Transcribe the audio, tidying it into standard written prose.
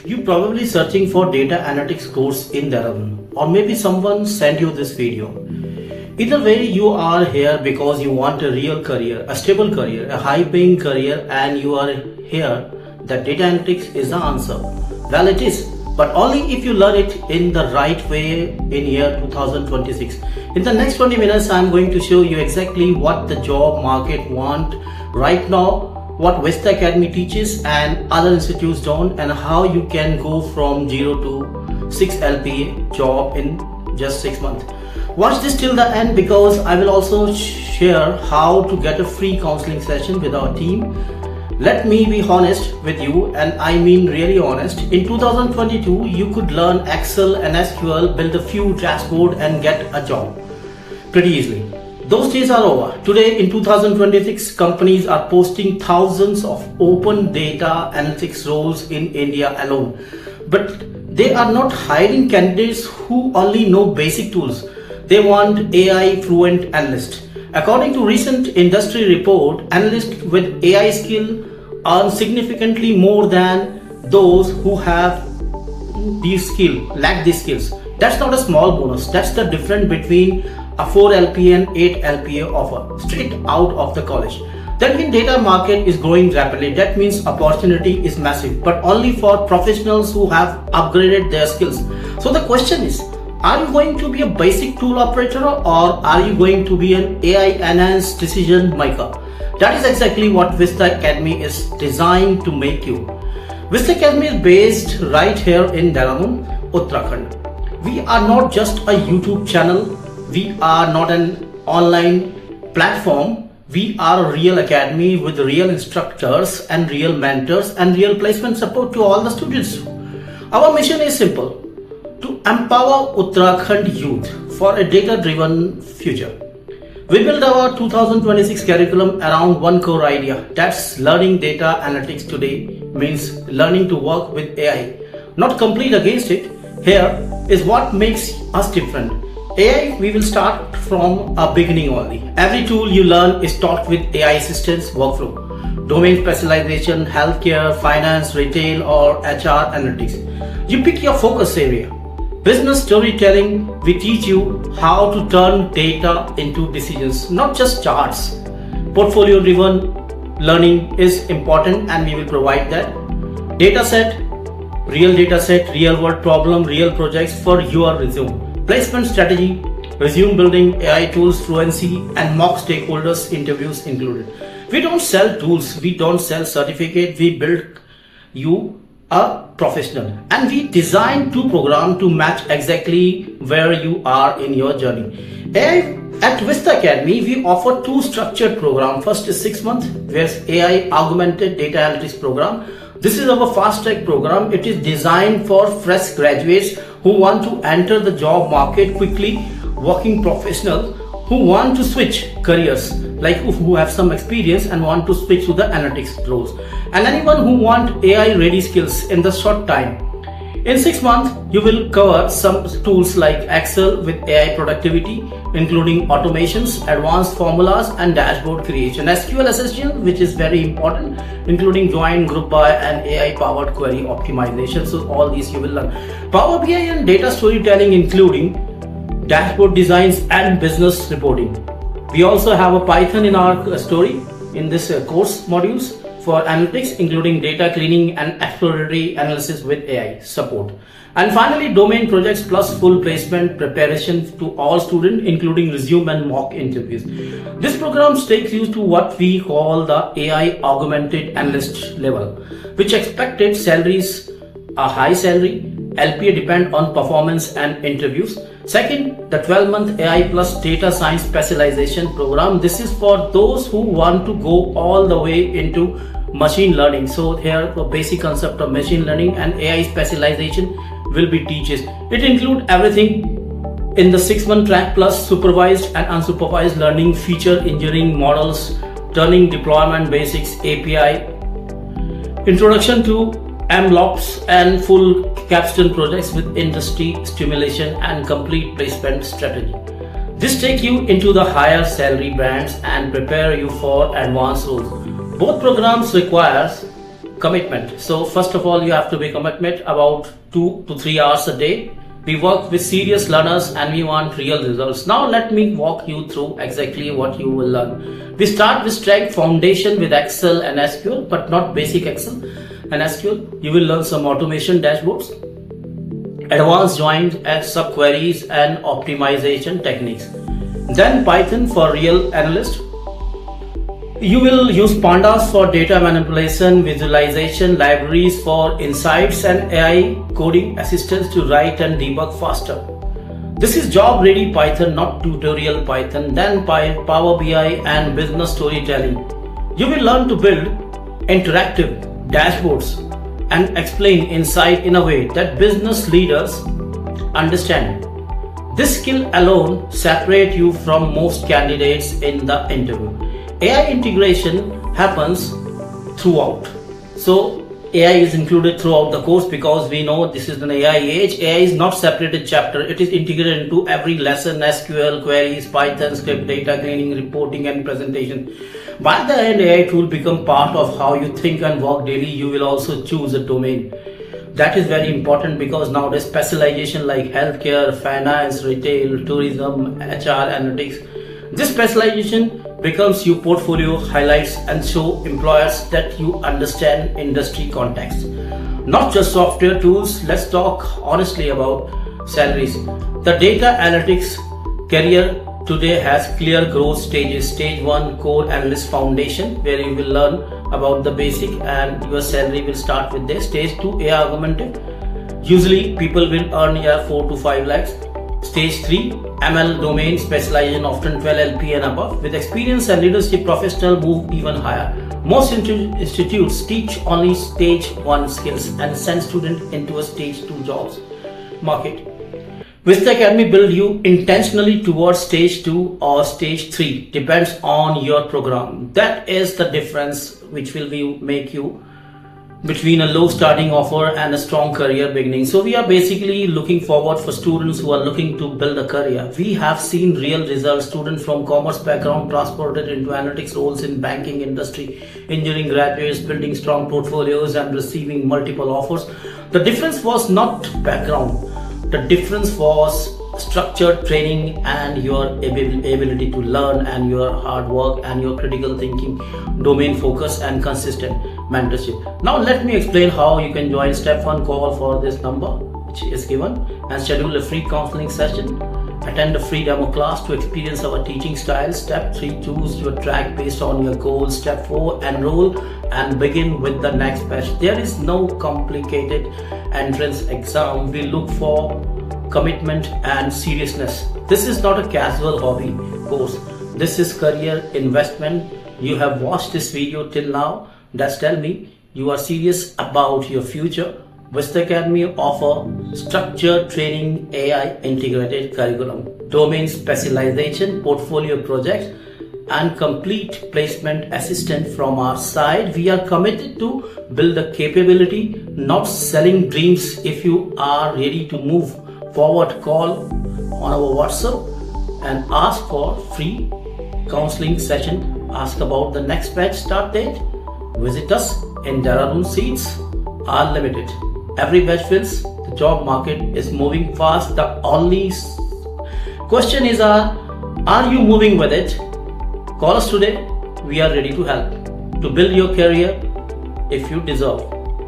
You probably searching for data analytics course in Dehradun, or maybe someone sent you this video. Either way, you are here because you want a real career, a stable career, a high paying career, and you are here that data analytics is the answer. Well, it is, but only if you learn it in the right way in year 2026. In the next 20 minutes, I am going to show you exactly what the job market want right now, what Vista Academy teaches and other institutes don't, and how you can go from 0 to 6 LPA job in just 6 months. Watch this till the end because I will also share how to get a free counseling session with our team. Let me be honest with you, and I mean really honest. In 2022, you could learn Excel and SQL, build a few dashboard and get a job pretty easily. Those days are over. Today in 2026, companies are posting thousands of open data analytics roles in India alone. But they are not hiring candidates who only know basic tools. They want AI fluent analysts. According to recent industry report, analysts with AI skill earn significantly more than those who have lack these skills. That's not a small bonus. That's the difference between a 4 LPA and 8 LPA offer straight out of the college. That means data market is growing rapidly. That means opportunity is massive, but only for professionals who have upgraded their skills. So the question is, are you going to be a basic tool operator or are you going to be an AI enhanced decision maker? That is exactly what Vista Academy is designed to make you. Vista Academy is based right here in Dehradun, Uttarakhand. We are not just a YouTube channel. We are not an online platform. We are a real academy with real instructors and real mentors and real placement support to all the students. Our mission is simple: to empower Uttarakhand youth for a data-driven future. We build our 2026 curriculum around one core idea. That's learning data analytics today means learning to work with AI, not compete against it. Here is what makes us different. AI, we will start from a beginning only. Every tool you learn is taught with AI assistance workflow. Domain specialization, healthcare, finance, retail or HR analytics. You pick your focus area. Business storytelling, we teach you how to turn data into decisions, not just charts. Portfolio driven learning is important and we will provide that. Data set, real world problem, real projects for your resume. Placement strategy, resume building, AI tools, fluency, and mock stakeholders interviews included. We don't sell tools, we don't sell certificate, we build you a professional. And we design two programs to match exactly where you are in your journey. At Vista Academy, we offer two structured programs. First is 6 months, where AI augmented data analytics program. This is our fast track program. It is designed for fresh graduates who want to enter the job market quickly, working professionals who want to switch careers, like who have some experience and want to switch to the analytics roles, and anyone who want AI ready skills in the short time. In 6 months, you will cover some tools like Excel with AI productivity, including automations, advanced formulas and dashboard creation. SQL Essential, which is very important, including join, group by and AI powered query optimization. So all these you will learn. Power BI and data storytelling, including dashboard designs and business reporting. We also have a Python in our story in this course modules for analytics, including data cleaning and exploratory analysis with AI support. And finally, domain projects plus full placement preparation to all students, including resume and mock interviews. This program takes you to what we call the AI augmented analyst level, which expected salaries a high salary. LPA depend on performance and interviews. Second, the 12-month AI plus data science specialization program. This is for those who want to go all the way into machine learning. So here the basic concept of machine learning and AI specialization will be teaches. It includes everything in the 6-month track plus supervised and unsupervised learning, feature engineering models, turning deployment basics, API, introduction to MLOps and full capstone projects with industry stimulation and complete placement strategy. This takes you into the higher salary bands and prepare you for advanced roles. Both programs requires Commitment. So first of all, you have to be commitment about 2 to 3 hours a day. We work with serious learners and we want real results. Now let me walk you through exactly what you will learn. We start with strength foundation with Excel and SQL, but not basic Excel and SQL. You will learn some automation dashboards, advanced joins and subqueries and optimization techniques. Then Python for real analyst. You will use pandas for data manipulation, visualization, libraries for insights, and AI coding assistance to write and debug faster. This is job ready Python, not tutorial Python. Then Power BI and business storytelling. You will learn to build interactive dashboards and explain insight in a way that business leaders understand. This skill alone separates you from most candidates in the interview. AI integration happens throughout. So AI is included throughout the course because we know this is an AI age. AI is not separated chapter. It is integrated into every lesson, SQL, queries, Python, script, data cleaning, reporting and presentation. By the end, AI tool become part of how you think and work daily. You will also choose a domain. That is very important because nowadays specialization like healthcare, finance, retail, tourism, HR, analytics. This specialization becomes your portfolio highlights and show employers that you understand industry context. Not just software tools, let's talk honestly about salaries. The data analytics career today has clear growth stages. Stage 1 core analyst foundation, where you will learn about the basic and your salary will start with this. Stage 2 AI augmentative. Usually people will earn 4 to 5 lakhs. Stage 3 ML domain specialization, often 12 LP and above. With experience and leadership, professional move even higher. Most institutes teach only stage 1 skills and send students into a stage 2 jobs market. Vista Academy build you intentionally towards stage 2 or stage 3, depends on your program. That is the difference which will make you between a low starting offer and a strong career beginning. So we are basically looking forward for students who are looking to build a career. We have seen real results. Students from commerce background transported into analytics roles in banking industry, engineering graduates building strong portfolios and receiving multiple offers. The difference was not background. The difference was structured training and your ability to learn and your hard work and your critical thinking, domain focus and consistent mentorship. Now let me explain how you can join. Step 1, call for this number which is given and schedule a free counseling session. Attend a free demo class to experience our teaching style. Step 3, choose your track based on your goals. Step 4, enroll and begin with the next batch. There is no complicated entrance exam. We look for commitment and seriousness. This is not a casual hobby course. This is career investment. You have watched this video till now. That's tell me you are serious about your future. Vista Academy offer structured training, AI integrated curriculum, domain specialization, portfolio projects and complete placement assistance from our side. We are committed to build a capability, not selling dreams. If you are ready to move forward, call on our WhatsApp and ask for free counseling session. Ask about the next batch start date. Visit us in Dehradun. Seats are limited. Every batch fills. The job market is moving fast. The only question is, are you moving with it? Call us today. We are ready to help to build your career if you deserve.